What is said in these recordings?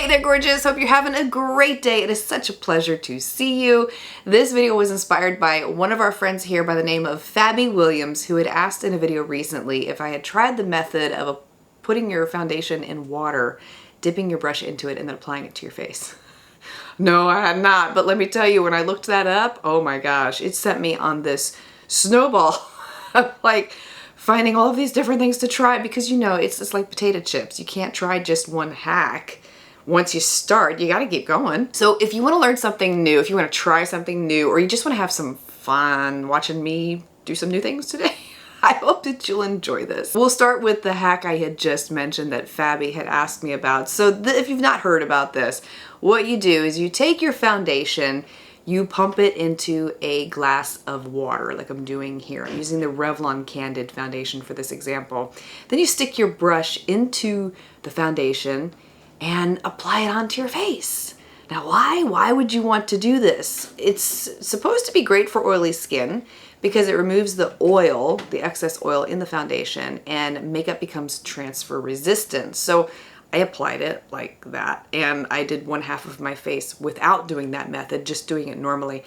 there, gorgeous. Hope you're having a great day. It is such a pleasure to see you. This video was inspired by one of our friends here by the name of Fabi Williams, who had asked in a video recently if I had tried the method of putting your foundation in water, dipping your brush into it, and then applying it to your face. No, I had not, but let me tell you, when I looked that up, oh my gosh, it sent me on this snowball of like finding all of these different things to try, because you know, it's like potato chips. You can't try just one hack. Once you start, you gotta keep going. So if you wanna learn something new, if you wanna try something new, or you just wanna have some fun watching me do some new things today, I hope that you'll enjoy this. We'll start with the hack I had just mentioned that Fabi had asked me about. So if you've not heard about this, what you do is you take your foundation, you pump it into a glass of water like I'm doing here. I'm using the Revlon Candid foundation for this example. Then you stick your brush into the foundation and apply it onto your face. Now why would you want to do this? It's supposed to be great for oily skin because it removes the oil, the excess oil in the foundation, and makeup becomes transfer resistant. So I applied it like that, and I did one half of my face without doing that method, just doing it normally.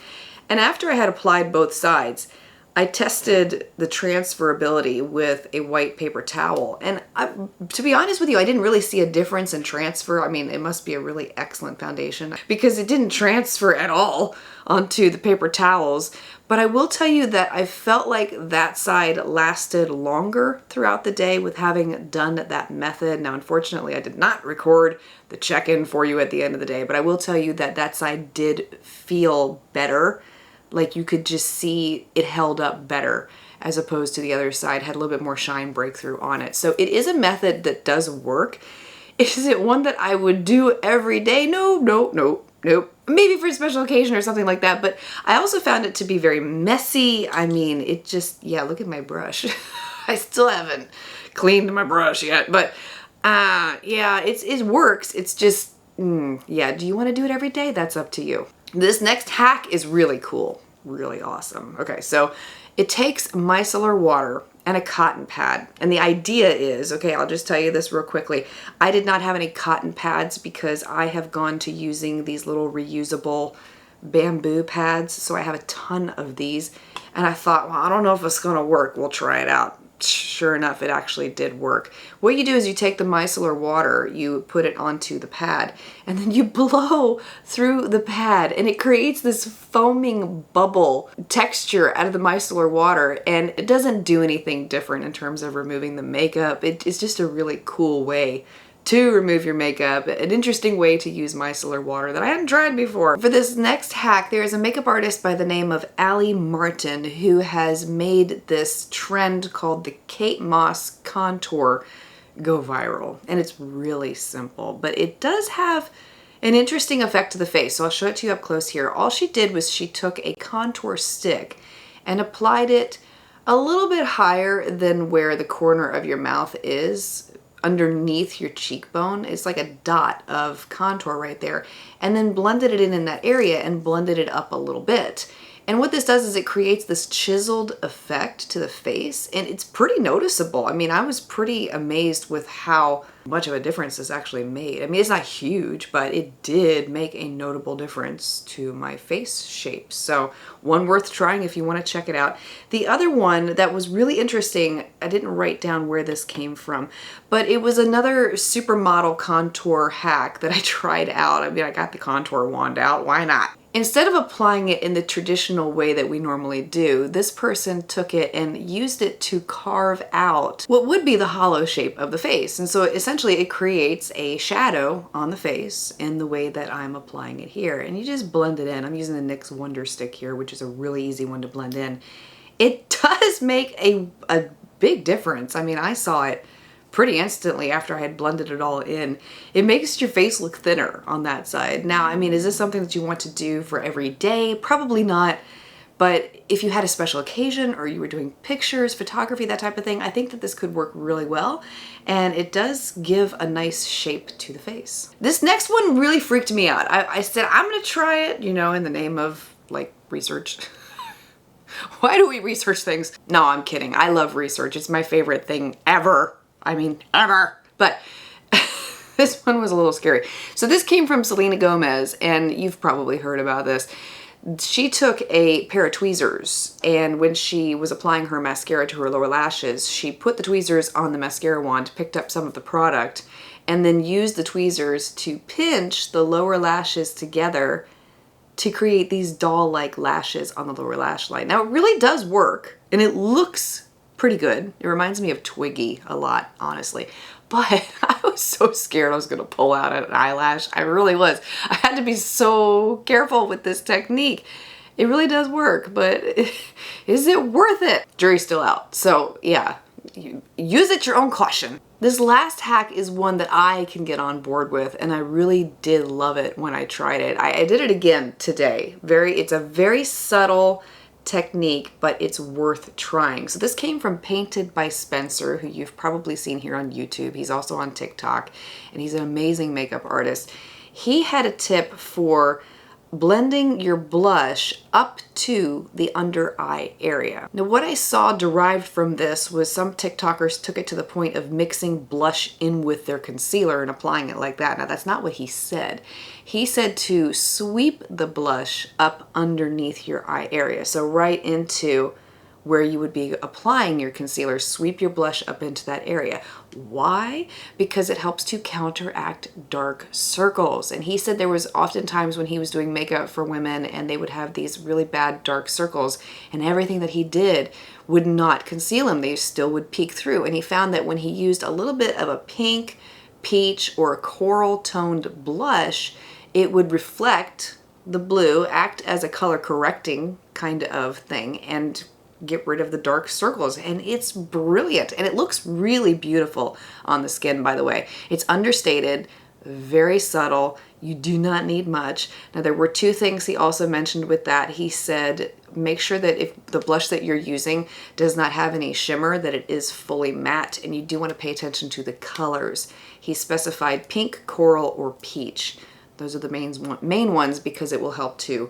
And after I had applied both sides, I tested the transferability with a white paper towel. And to be honest with you, I didn't really see a difference in transfer. I mean, it must be a really excellent foundation because it didn't transfer at all onto the paper towels. But I will tell you that I felt like that side lasted longer throughout the day with having done that method. Now, unfortunately, I did not record the check-in for you at the end of the day, but I will tell you that that side did feel better. Like you could just see it held up better as opposed to the other side had a little bit more shine breakthrough on it. So it is a method that does work. Is it one that I would do every day? No. Maybe for a special occasion or something like that. But I also found it to be very messy. I mean, it just, yeah, look at my brush. I still haven't cleaned my brush yet, but yeah, it works. It's just, yeah, do you want to do it every day? That's up to you. This next hack is really cool, really awesome. Okay, so it takes micellar water and a cotton pad. And the idea is, okay, I'll just tell you this real quickly. I did not have any cotton pads because I have gone to using these little reusable bamboo pads. So I have a ton of these. And I thought, well, I don't know if it's gonna work. We'll try it out. Sure enough, it actually did work. What you do is you take the micellar water, you put it onto the pad, and then you blow through the pad, and it creates this foaming bubble texture out of the micellar water, and it doesn't do anything different in terms of removing the makeup. It's just a really cool way to remove your makeup, an interesting way to use micellar water that I hadn't tried before. For this next hack, there is a makeup artist by the name of Ali Martin who has made this trend called the Kate Moss contour go viral. And it's really simple, but it does have an interesting effect to the face. So I'll show it to you up close here. All she did was she took a contour stick and applied it a little bit higher than where the corner of your mouth is, underneath your cheekbone. It's like a dot of contour right there, and then blended it in that area and blended it up a little bit. And what this does is it creates this chiseled effect to the face, and it's pretty noticeable. I mean, I was pretty amazed with how much of a difference this actually made. I mean, it's not huge, but it did make a notable difference to my face shape. So one worth trying if you want to check it out. The other one that was really interesting, I didn't write down where this came from, but it was another supermodel contour hack that I tried out. I mean, I got the contour wand out, why not? Instead of applying it in the traditional way that we normally do, this person took it and used it to carve out what would be the hollow shape of the face. And so essentially it creates a shadow on the face in the way that I'm applying it here. And you just blend it in. I'm using the NYX Wonder Stick here, which is a really easy one to blend in. It does make a big difference. I mean, I saw it pretty instantly after I had blended it all in. It makes your face look thinner on that side. Now, I mean, is this something that you want to do for every day? Probably not. But if you had a special occasion or you were doing pictures, photography, that type of thing, I think that this could work really well. And it does give a nice shape to the face. This next one really freaked me out. I said, I'm gonna try it, you know, in the name of like research. Why do we research things? No, I'm kidding. I love research. It's my favorite thing ever. I mean, ever. But This one was a little scary. So this came from Selena Gomez, and you've probably heard about this. She took a pair of tweezers, and when she was applying her mascara to her lower lashes, she put the tweezers on the mascara wand, picked up some of the product, and then used the tweezers to pinch the lower lashes together to create these doll-like lashes on the lower lash line. Now, it really does work, and it looks pretty good. It reminds me of Twiggy a lot, honestly. But I was so scared I was gonna pull out an eyelash. I really was. I had to be so careful with this technique. It really does work, but is it worth it? Jury's still out. So yeah, use at your own caution. This last hack is one that I can get on board with, and I really did love it when I tried it. I did it again today. It's a very subtle technique, but it's worth trying. So this came from Painted by Spencer, who you've probably seen here on YouTube. He's also on TikTok, and he's an amazing makeup artist. He had a tip for blending your blush up to the under eye area. Now, what I saw derived from this was some TikTokers took it to the point of mixing blush in with their concealer and applying it like that. Now, that's not what he said. He said to sweep the blush up underneath your eye area. So right into where you would be applying your concealer, sweep your blush up into that area. Why? Because it helps to counteract dark circles. And he said there was oftentimes when he was doing makeup for women and they would have these really bad dark circles, and everything that he did would not conceal them. They still would peek through. And he found that when he used a little bit of a pink, peach, or a coral toned blush, it would reflect the blue, act as a color correcting kind of thing, and get rid of the dark circles. And it's brilliant, and it looks really beautiful on the skin, by the way. It's understated, very subtle. You do not need much. Now, there were two things he also mentioned with that. He said make sure that if the blush that you're using does not have any shimmer, that it is fully matte, and you do want to pay attention to the colors. He specified pink, coral, or peach. Those are the main ones because it will help to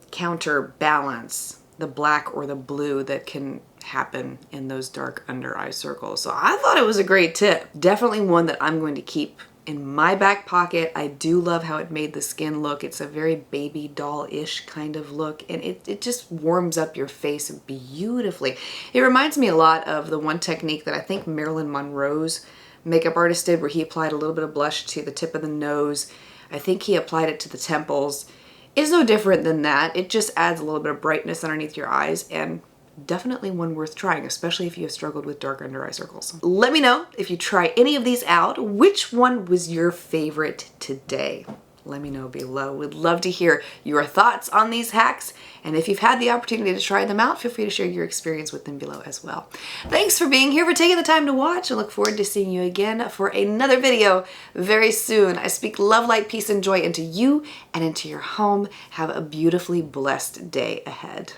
counterbalance the black or the blue that can happen in those dark under eye circles. So I thought it was a great tip. Definitely one that I'm going to keep in my back pocket. I do love how it made the skin look. It's a very baby doll-ish kind of look, and it just warms up your face beautifully. It reminds me a lot of the one technique that I think Marilyn Monroe's makeup artist did, where he applied a little bit of blush to the tip of the nose. I think he applied it to the temples. It's no different than that. It just adds a little bit of brightness underneath your eyes, and definitely one worth trying, especially if you have struggled with dark under eye circles. Let me know if you try any of these out. Which one was your favorite today? Let me know below. We'd love to hear your thoughts on these hacks. And if you've had the opportunity to try them out, feel free to share your experience with them below as well. Thanks for being here, for taking the time to watch. I look forward to seeing you again for another video very soon. I speak love, light, peace, and joy into you and into your home. Have a beautifully blessed day ahead.